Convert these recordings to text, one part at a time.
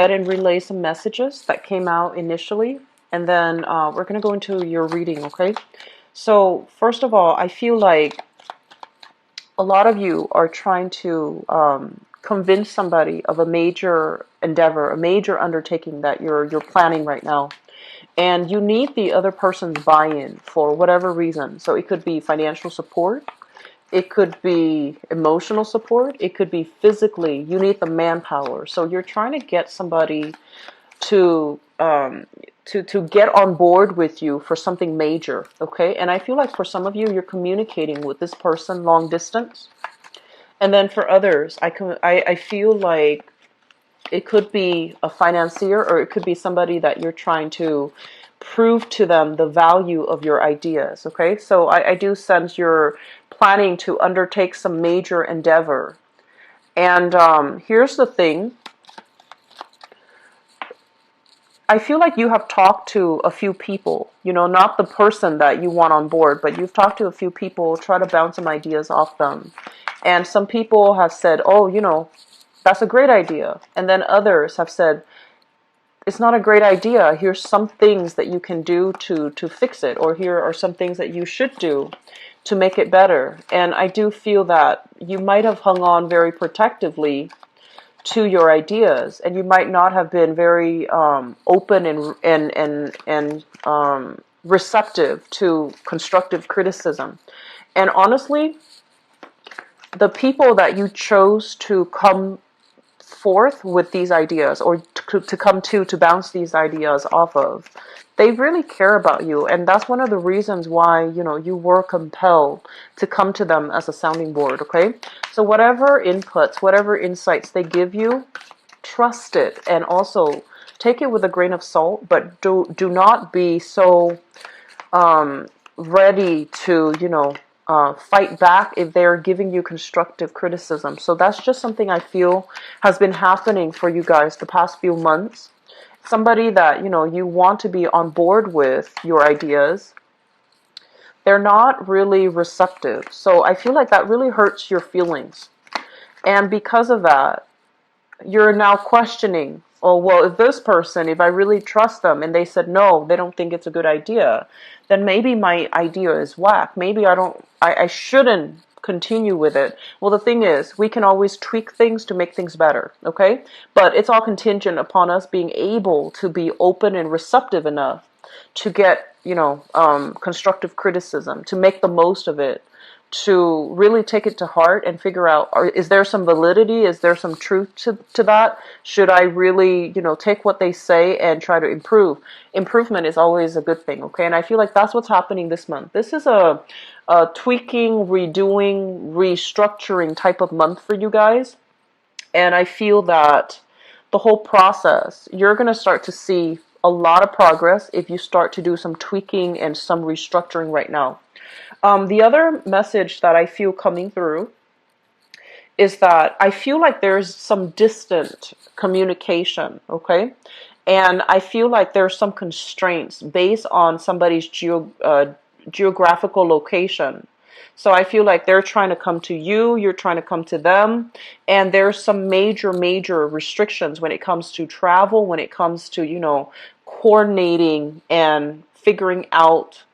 ahead and relay some messages that came out initially, and then we're going to go into your reading, okay? So, first of all, I feel like a lot of you are trying to convince somebody of a major endeavor, a major undertaking that you're planning right now. And you need the other person's buy-in for whatever reason. So it could be financial support, it could be emotional support, it could be physically. You need the manpower. So you're trying to get somebody to to get on board with you for something major, okay? And I feel like for some of you, you're communicating with this person long distance, and then for others, I feel like it could be a financier, or it could be somebody that you're trying to prove to them the value of your ideas, okay? So I do sense you're planning to undertake some major endeavor. And here's the thing. I feel like you have talked to a few people, you know, not the person that you want on board, but you've talked to a few people, try to bounce some ideas off them. And some people have said, oh, you know, that's a great idea. And then others have said, it's not a great idea. Here's some things that you can do to fix it, or here are some things that you should do to make it better. And I do feel that you might have hung on very protectively to your ideas, and you might not have been very open and receptive to constructive criticism. And honestly, the people that you chose to come forth with these ideas, or to come to bounce these ideas off of, they really care about you. And that's one of the reasons why, you know, you were compelled to come to them as a sounding board, okay? So whatever inputs, whatever insights they give you, trust it, and also take it with a grain of salt, but do not be so ready to, you know, fight back if they're giving you constructive criticism. So that's just something I feel has been happening for you guys the past few months. Somebody that, you know, you want to be on board with your ideas, they're not really receptive. So I feel like that really hurts your feelings. And because of that, you're now questioning, oh, well, if this person, if I really trust them and they said no, they don't think it's a good idea, then maybe my idea is whack. Maybe I shouldn't continue with it. Well, the thing is, we can always tweak things to make things better, okay? But it's all contingent upon us being able to be open and receptive enough to get, you know, constructive criticism, to make the most of it, to really take it to heart and figure out, is there some validity? Is there some truth to that? Should I really, you know, take what they say and try to improve? Improvement is always a good thing, okay? And I feel like that's what's happening this month. This is a tweaking, redoing, restructuring type of month for you guys. And I feel that the whole process, you're going to start to see a lot of progress if you start to do some tweaking and some restructuring right now. The other message that I feel coming through is that I feel like there's some distant communication, okay? And I feel like there's some constraints based on somebody's geographical location. So I feel like they're trying to come to you, you're trying to come to them, and there's some major restrictions when it comes to travel, when it comes to, you know, coordinating and figuring out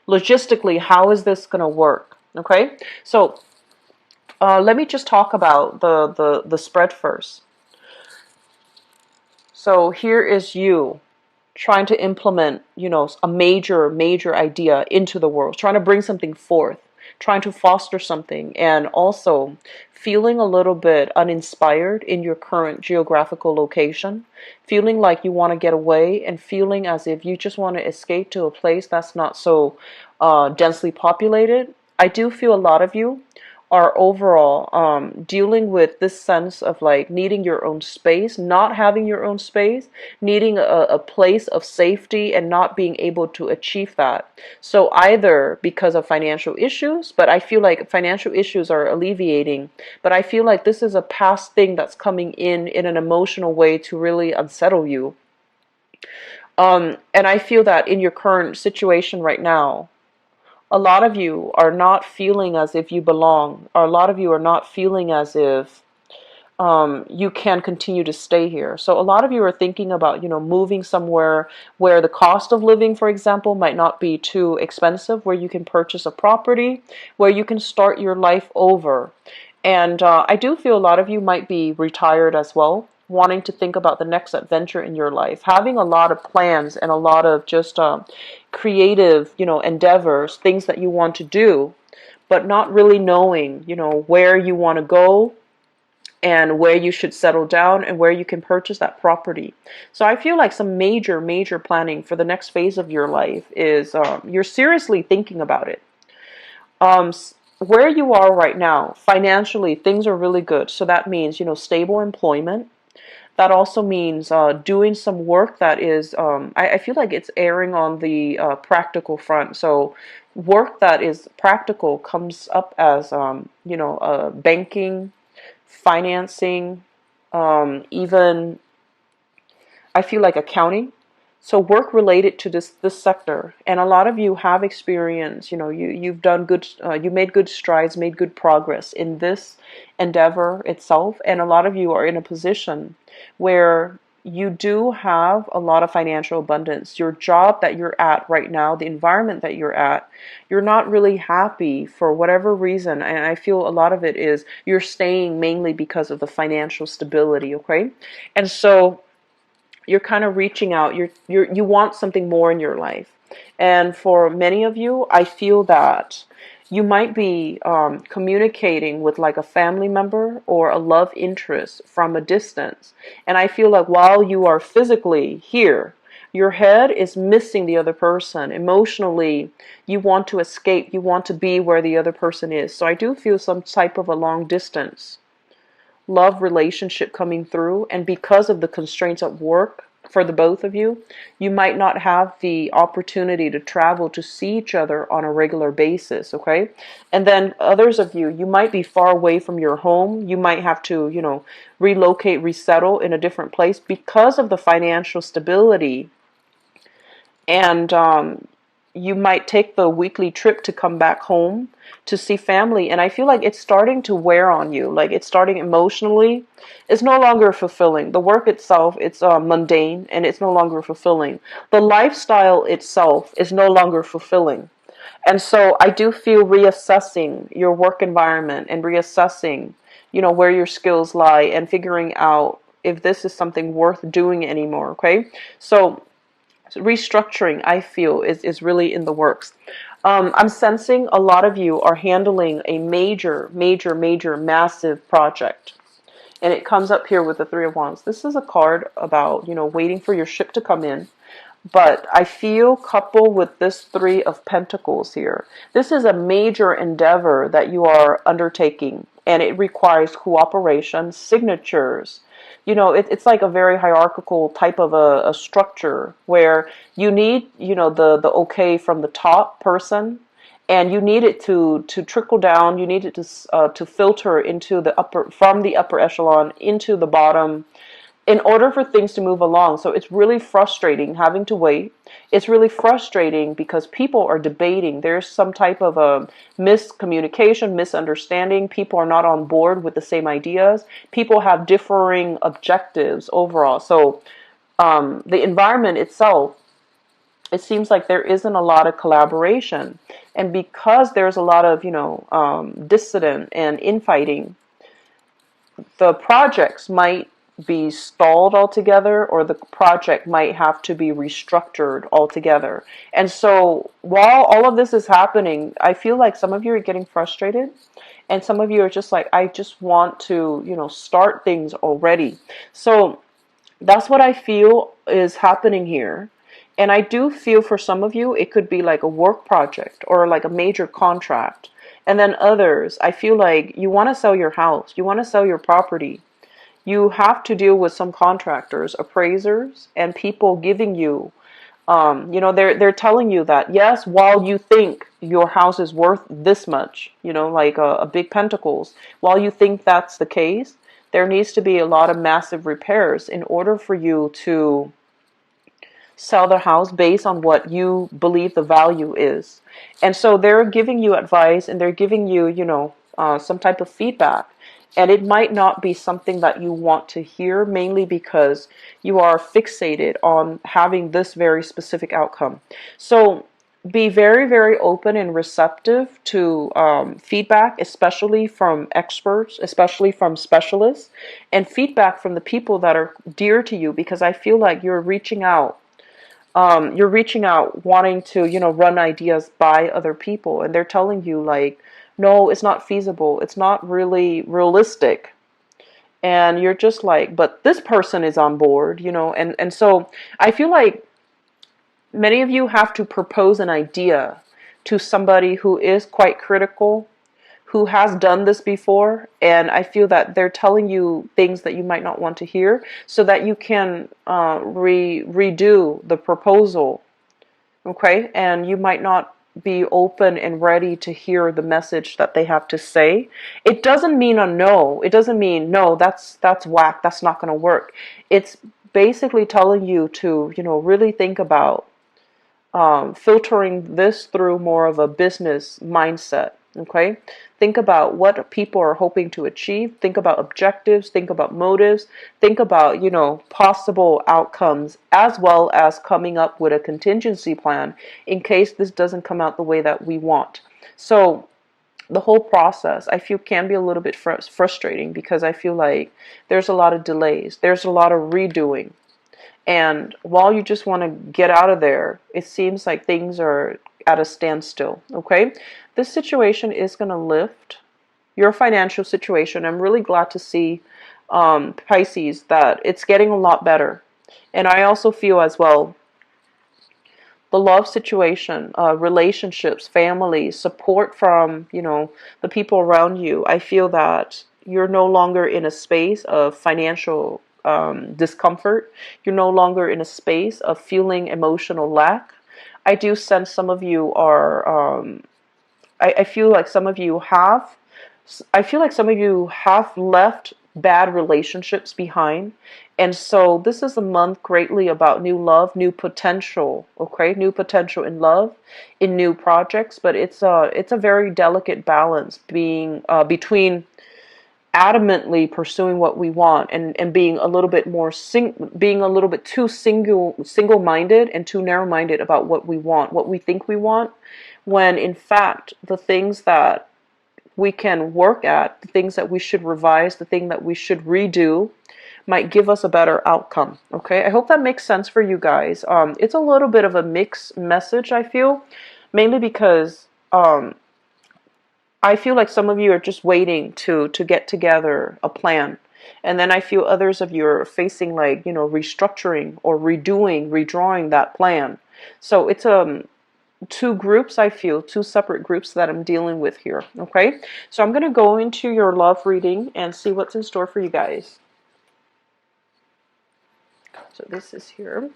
logistically, how is this going to work? Okay, so let me just talk about the spread first. So here is you trying to implement, you know, a major idea into the world, trying to bring something forth, trying to foster something, and also feeling a little bit uninspired in your current geographical location, feeling like you want to get away, and feeling as if you just want to escape to a place that's not so densely populated. I do feel a lot of you are overall dealing with this sense of like needing your own space, not having your own space, needing a place of safety and not being able to achieve that. So either because of financial issues, but I feel like financial issues are alleviating, but I feel like this is a past thing that's coming in an emotional way to really unsettle you. And I feel that in your current situation right now, a lot of you are not feeling as if you belong, or a lot of you are not feeling as if you can continue to stay here. So a lot of you are thinking about, moving somewhere where the cost of living, for example, might not be too expensive, where you can purchase a property, where you can start your life over. And I do feel a lot of you might be retired as well, wanting to think about the next adventure in your life, having a lot of plans and a lot of just creative, endeavors, things that you want to do, but not really knowing, where you want to go and where you should settle down and where you can purchase that property. So I feel like some major, major planning for the next phase of your life is you're seriously thinking about it. Where you are right now, financially, things are really good. So that means, stable employment. That also means doing some work that is, I feel like it's erring on the practical front. So work that is practical comes up as, banking, financing, even I feel like accounting. So work related to this sector, and a lot of you have experience. You've done good. You made good strides, made good progress in this endeavor itself, and a lot of you are in a position where you do have a lot of financial abundance. Your job that you're at right now, the environment that you're at, you're not really happy for whatever reason, and I feel a lot of it is you're staying mainly because of the financial stability. Okay, and so you're kind of reaching out. You want something more in your life. And for many of you, I feel that you might be communicating with like a family member or a love interest from a distance. And I feel like while you are physically here, your head is missing the other person. Emotionally, you want to escape. You want to be where the other person is. So I do feel some type of a long distance love relationship coming through, and because of the constraints at work for the both of you, you might not have the opportunity to travel to see each other on a regular basis. Okay, and then others of you, you might be far away from your home. You might have to, relocate, resettle in a different place because of the financial stability, and you might take the weekly trip to come back home to see family. And I feel like it's starting to wear on you. Like it's starting emotionally. It's no longer fulfilling. The work itself, it's mundane and it's no longer fulfilling. The lifestyle itself is no longer fulfilling. And so I do feel reassessing your work environment and reassessing, where your skills lie and figuring out if this is something worth doing anymore. Okay. So restructuring, I feel, is really in the works. I'm sensing a lot of you are handling a major, major, major, massive project. And it comes up here with the Three of Wands. This is a card about, waiting for your ship to come in. But I feel coupled with this Three of Pentacles here, this is a major endeavor that you are undertaking. And it requires cooperation, signatures. It's like a very hierarchical type of a structure where you need, the okay from the top person, and you need it to trickle down. You need it to filter into the from the upper echelon into the bottom, in order for things to move along. So it's really frustrating having to wait. It's really frustrating because people are debating. There's some type of a miscommunication, misunderstanding. People are not on board with the same ideas. People have differing objectives overall. So the environment itself, it seems like there isn't a lot of collaboration. And because there's a lot of, dissident and infighting, the projects might be stalled altogether, or the project might have to be restructured altogether. And so while all of this is happening, I feel like some of you are getting frustrated, and some of you are just like, I just want to, start things already. So that's what I feel is happening here. And I do feel for some of you, it could be like a work project or like a major contract. And then others, I feel like you want to sell your house, you want to sell your property. You have to deal with some contractors, appraisers, and people giving you, they're telling you that, yes, while you think your house is worth this much, like a big pentacles, while you think that's the case, there needs to be a lot of massive repairs in order for you to sell the house based on what you believe the value is. And so they're giving you advice, and they're giving you, some type of feedback. And it might not be something that you want to hear, mainly because you are fixated on having this very specific outcome. So be very, very open and receptive to feedback, especially from experts, especially from specialists, and feedback from the people that are dear to you, because I feel like you're reaching out. You're reaching out wanting to, run ideas by other people, and they're telling you like, no, it's not feasible. It's not really realistic. And you're just like, but this person is on board, and so I feel like many of you have to propose an idea to somebody who is quite critical, who has done this before, and I feel that they're telling you things that you might not want to hear, so that you can redo the proposal, okay? And you might not be open and ready to hear the message that they have to say. It doesn't mean a no. It doesn't mean no, that's whack, that's not going to work. It's basically telling you to, really think about filtering this through more of a business mindset. Okay, think about what people are hoping to achieve. Think about objectives. Think about motives. Think about, possible outcomes, as well as coming up with a contingency plan in case this doesn't come out the way that we want. So the whole process, I feel, can be a little bit frustrating, because I feel like there's a lot of delays. There's a lot of redoing. And while you just want to get out of there, it seems like things are at a standstill, okay? This situation is going to lift your financial situation. I'm really glad to see, Pisces, that it's getting a lot better. And I also feel as well, the love situation, relationships, family, support from, the people around you. I feel that you're no longer in a space of financial discomfort. You're no longer in a space of feeling emotional lack. I do sense some of you are, I feel like some of you have, I feel like some of you have left bad relationships behind. And so this is a month greatly about new love, new potential, okay? New potential in love, in new projects, but it's a very delicate balance being between adamantly pursuing what we want, and being a little bit more being a little bit too single-minded and too narrow-minded about what we want, what we think we want, when in fact the things that we can work at, the things that we should revise, the thing that we should redo might give us a better outcome. Okay, I hope that makes sense for you guys. It's a little bit of a mixed message, I feel, mainly because I feel like some of you are just waiting to get together a plan. And then I feel others of you are facing like, restructuring or redrawing that plan. So it's two groups, I feel, two separate groups that I'm dealing with here. Okay, so I'm going to go into your love reading and see what's in store for you guys. So this is here.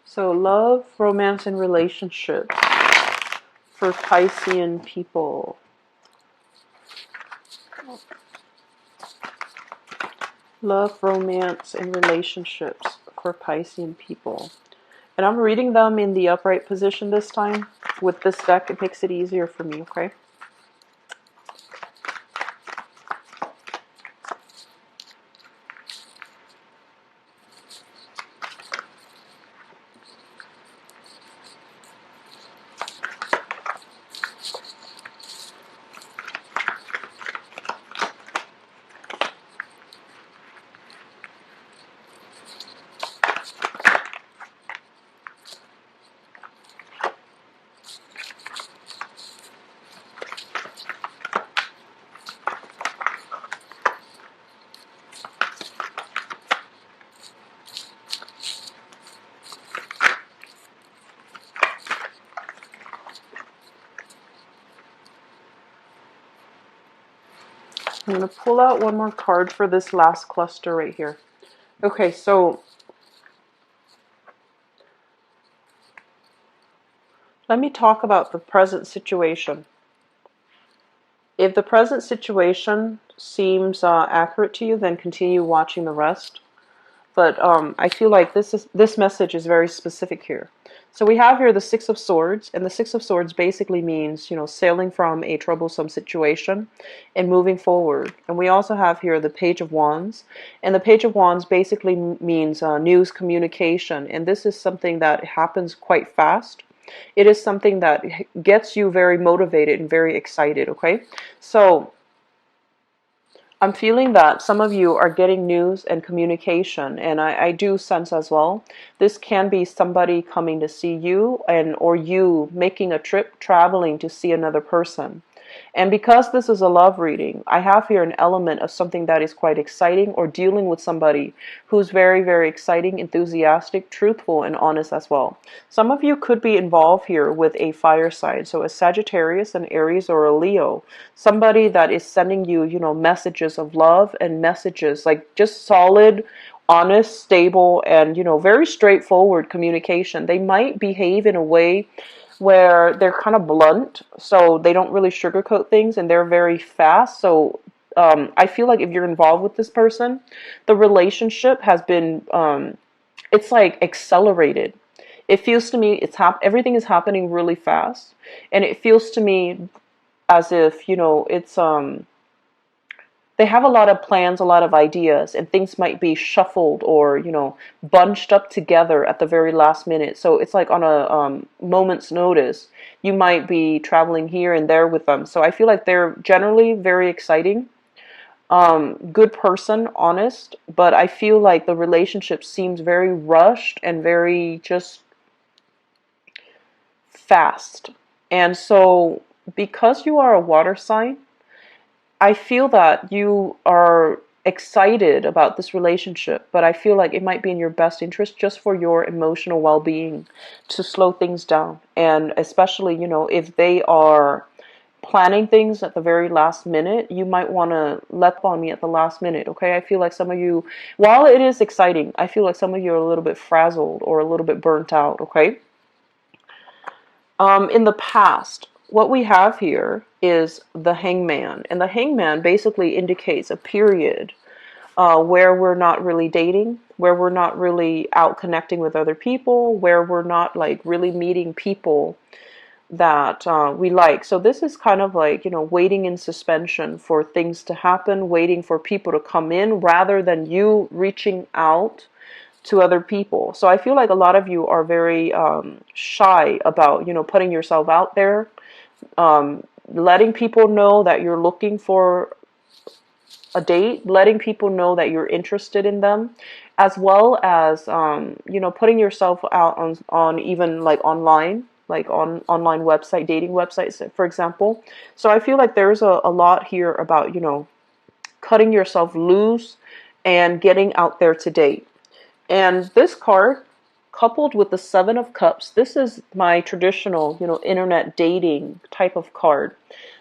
So love, romance, and relationships for Piscean people. Love, romance, and relationships for Piscean people. And I'm reading them in the upright position this time. With this deck, it makes it easier for me, okay? I'm going to pull out one more card for this last cluster right here. Okay, so let me talk about the present situation. If the present situation seems accurate to you, then continue watching the rest. but I feel like this message is very specific here. So we have here the Six of Swords, and the Six of Swords basically means, sailing from a troublesome situation and moving forward. And we also have here the Page of Wands, and the Page of Wands basically means news communication, and this is something that happens quite fast. It is something that gets you very motivated and very excited, okay? So I'm feeling that some of you are getting news and communication, and I do sense as well, this can be somebody coming to see you, or you making a trip, traveling to see another person. And because this is a love reading, I have here an element of something that is quite exciting, or dealing with somebody who's very, very exciting, enthusiastic, truthful, and honest as well. Some of you could be involved here with a fire sign, so a Sagittarius, an Aries, or a Leo. Somebody that is sending you, messages of love, and messages like just solid, honest, stable, and, very straightforward communication. They might behave in a way where they're kind of blunt, so they don't really sugarcoat things, and they're very fast. So I feel like if you're involved with this person, the relationship has been, it's like accelerated. It feels to me everything is happening really fast, and it feels to me as if, it's they have a lot of plans, a lot of ideas, and things might be shuffled or, bunched up together at the very last minute. So it's like on a moment's notice, you might be traveling here and there with them. So I feel like they're generally very exciting, good person, honest, but I feel like the relationship seems very rushed and very just fast. And so because you are a water sign, I feel that you are excited about this relationship, but I feel like it might be in your best interest, just for your emotional well-being, to slow things down. And especially, if they are planning things at the very last minute, you might want to let on me at the last minute, okay? I feel like some of you, while it is exciting, I feel like some of you are a little bit frazzled or a little bit burnt out, okay? In the past, what we have here is the Hangman. And the Hangman basically indicates a period where we're not really dating, where we're not really out connecting with other people, where we're not like really meeting people that we like. So this is kind of like, waiting in suspension for things to happen, waiting for people to come in rather than you reaching out to other people. So I feel like a lot of you are very shy about, putting yourself out there, letting people know that you're looking for a date, letting people know that you're interested in them, as well as, putting yourself out on even like online, like on online website, dating websites, for example. So I feel like there's a lot here about, cutting yourself loose and getting out there to date. And this card, coupled with the Seven of Cups, this is my traditional, internet dating type of card.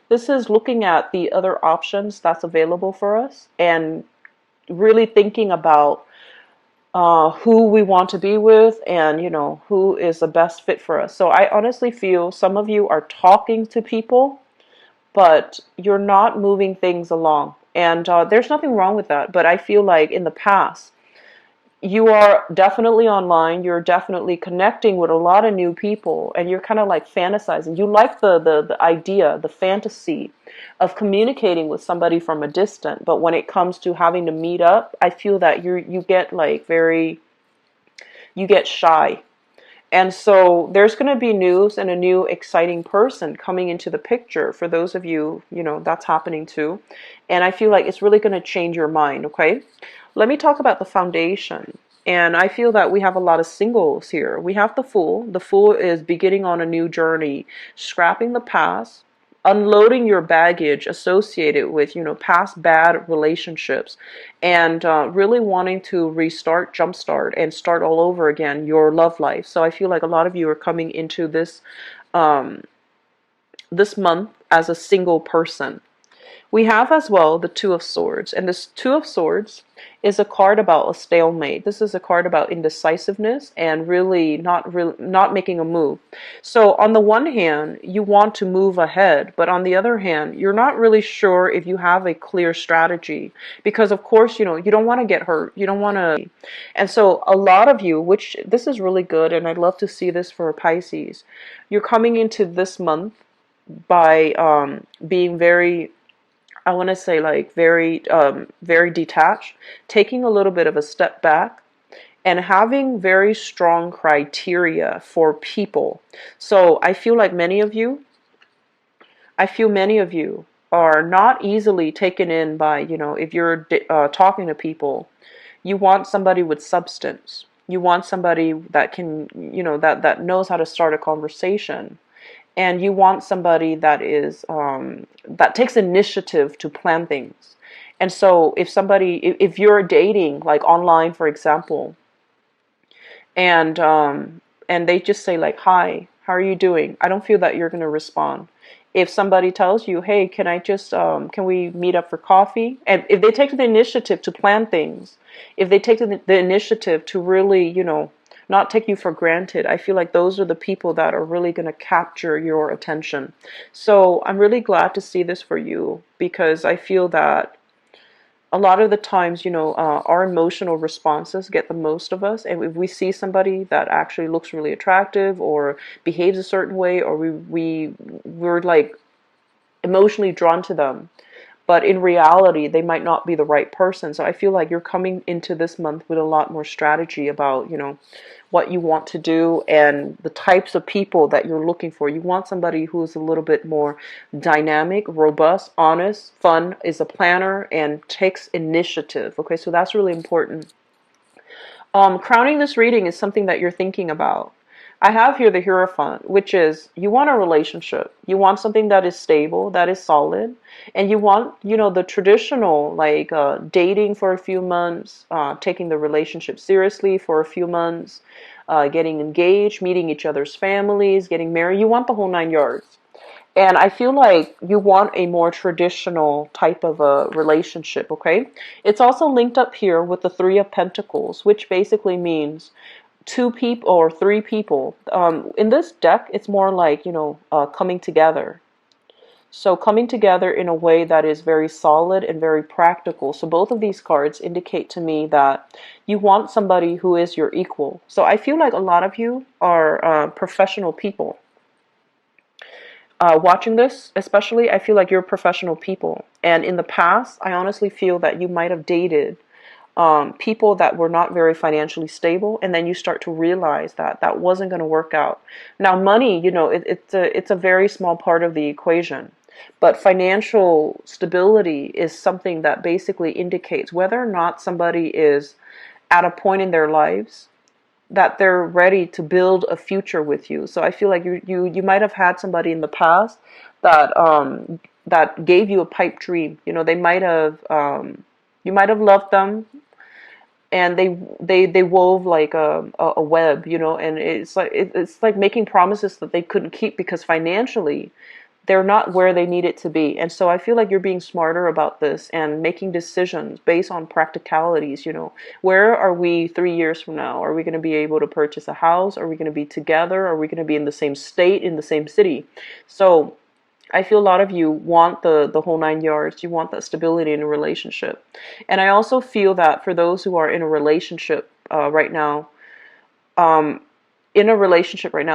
This is looking at the other options that's available for us and really thinking about who we want to be with and, who is the best fit for us. So I honestly feel some of you are talking to people, but you're not moving things along. And there's nothing wrong with that. But I feel like in the past, you are definitely online, you're definitely connecting with a lot of new people, and you're kind of like fantasizing. You like the idea, the fantasy of communicating with somebody from a distance, but when it comes to having to meet up, I feel that you get like you get shy. And so there's going to be news and a new exciting person coming into the picture for those of you, that's happening too. And I feel like it's really going to change your mind, okay? Let me talk about the foundation. And I feel that we have a lot of singles here. We have the Fool. The Fool is beginning on a new journey, scrapping the past, unloading your baggage associated with, past bad relationships, and really wanting to restart, jumpstart, and start all over again your love life. So I feel like a lot of you are coming into this this month as a single person. We have as well the Two of Swords, and this Two of Swords is a card about a stalemate. This is a card about indecisiveness and not making a move. So on the one hand, you want to move ahead, but on the other hand, you're not really sure if you have a clear strategy because of course, you don't want to get hurt. You don't want to. And so a lot of you, which this is really good, and I'd love to see this for Pisces, you're coming into this month by being very, I want to say, like very detached, taking a little bit of a step back and having very strong criteria for people. So I feel many of you are not easily taken in by, if you're talking to people, you want somebody with substance. You want somebody that can, that knows how to start a conversation. And you want somebody that is that takes initiative to plan things. And so if you're dating like online, for example, and they just say like, hi, how are you doing? I don't feel that you're going to respond. If somebody tells you, hey, can we meet up for coffee? And if they take the initiative to plan things, if they take the initiative to really, not take you for granted, I feel like those are the people that are really going to capture your attention. So I'm really glad to see this for you because I feel that a lot of the times, our emotional responses get the most of us. And if we see somebody that actually looks really attractive or behaves a certain way, or we're like emotionally drawn to them, but in reality, they might not be the right person. So I feel like you're coming into this month with a lot more strategy about, what you want to do and the types of people that you're looking for. You want somebody who's a little bit more dynamic, robust, honest, fun, is a planner, and takes initiative. Okay, so that's really important. Crowning this reading is something that you're thinking about. I have here the Hierophant, which is you want a relationship. You want something that is stable, that is solid, and you want, the traditional like dating for a few months, taking the relationship seriously for a few months, getting engaged, meeting each other's families, getting married. You want the whole 9 yards. And I feel like you want a more traditional type of a relationship, okay? It's also linked up here with the Three of Pentacles, which basically means two people or three people. In this deck, it's more like, coming together. So coming together in a way that is very solid and very practical. So both of these cards indicate to me that you want somebody who is your equal. So I feel like a lot of you are professional people. Watching this, especially, I feel like you're professional people. And in the past, I honestly feel that you might have dated people that were not very financially stable, and then you start to realize that that wasn't going to work out. Now, money, it's a very small part of the equation, but financial stability is something that basically indicates whether or not somebody is at a point in their lives that they're ready to build a future with you. So I feel like you might have had somebody in the past that gave you a pipe dream. They might have you might have loved them, and they wove like a web, and it's like making promises that they couldn't keep because financially they're not where they need it to be. And so I feel like you're being smarter about this and making decisions based on practicalities. Where are we 3 years from now? Are we going to be able to purchase a house? Are we going to be together? Are we going to be in the same state, in the same city? So I feel a lot of you want the whole 9 yards. You want that stability in a relationship. And I also feel that for those who are in a relationship right now,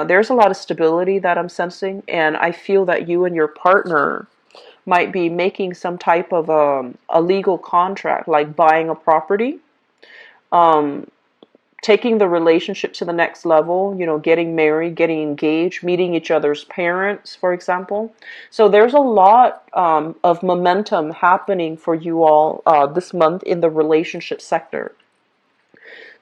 there's a lot of stability that I'm sensing. And I feel that you and your partner might be making some type of a legal contract, like buying a property, taking the relationship to the next level, getting married, getting engaged, meeting each other's parents, for example. So there's a lot of momentum happening for you all this month in the relationship sector.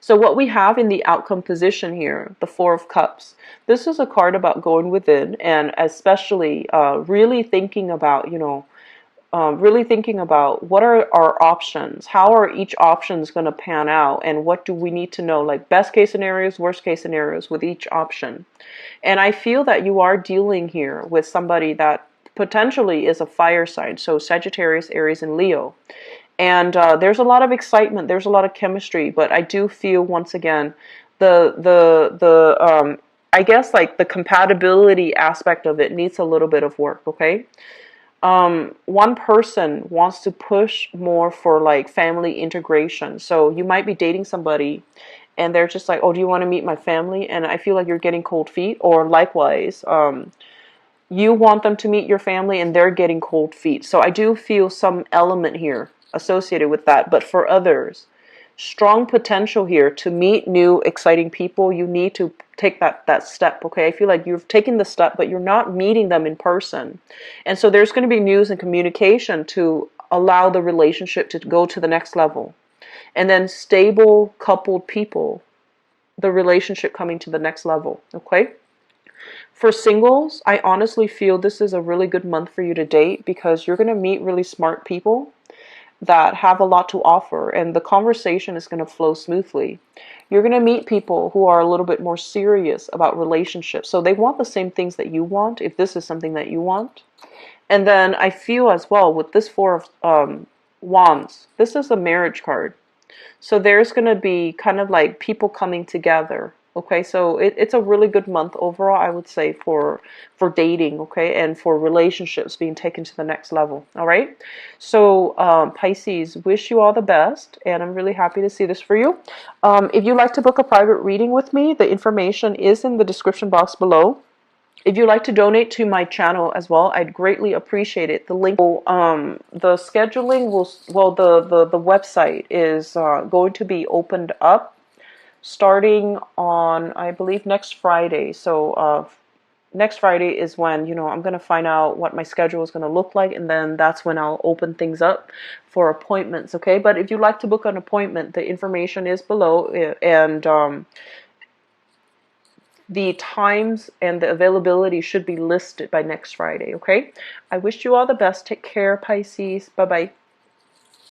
So what we have in the outcome position here, the Four of Cups, this is a card about going within and especially really thinking about, what are our options, how are each options going to pan out, and what do we need to know, like best case scenarios, worst case scenarios with each option. And I feel that you are dealing here with somebody that potentially is a fire sign. So Sagittarius, Aries, and Leo. And there's a lot of excitement. There's a lot of chemistry. But I do feel, once again, I guess like the compatibility aspect of it needs a little bit of work, okay? One person wants to push more for like family integration. So you might be dating somebody and they're just like, oh, do you want to meet my family? And I feel like you're getting cold feet. Or likewise, you want them to meet your family and they're getting cold feet. So I do feel some element here associated with that. But for others, strong potential here to meet new exciting people. You need to take that step, okay? I feel like you've taken the step, but you're not meeting them in person. And so there's going to be news and communication to allow the relationship to go to the next level. And then stable coupled people, the relationship coming to the next level, okay? For singles, I honestly feel this is a really good month for you to date because you're going to meet really smart people that have a lot to offer, and the conversation is going to flow smoothly. You're going to meet people who are a little bit more serious about relationships. So they want the same things that you want, if this is something that you want. And then I feel as well with this Four of Wands, this is a marriage card. So there's going to be kind of like people coming together. Okay, so it's a really good month overall, I would say, for dating, okay, and for relationships being taken to the next level. All right, so Pisces, wish you all the best, and I'm really happy to see this for you. If you'd like to book a private reading with me, the information is in the description box below. If you'd like to donate to my channel as well, I'd greatly appreciate it. The link, the scheduling will, well, the website is going to be opened up starting on, I believe, next Friday. So next Friday is when, I'm going to find out what my schedule is going to look like, and then that's when I'll open things up for appointments, okay? But if you'd like to book an appointment, the information is below, and the times and the availability should be listed by next Friday, okay? I wish you all the best. Take care, Pisces. Bye-bye.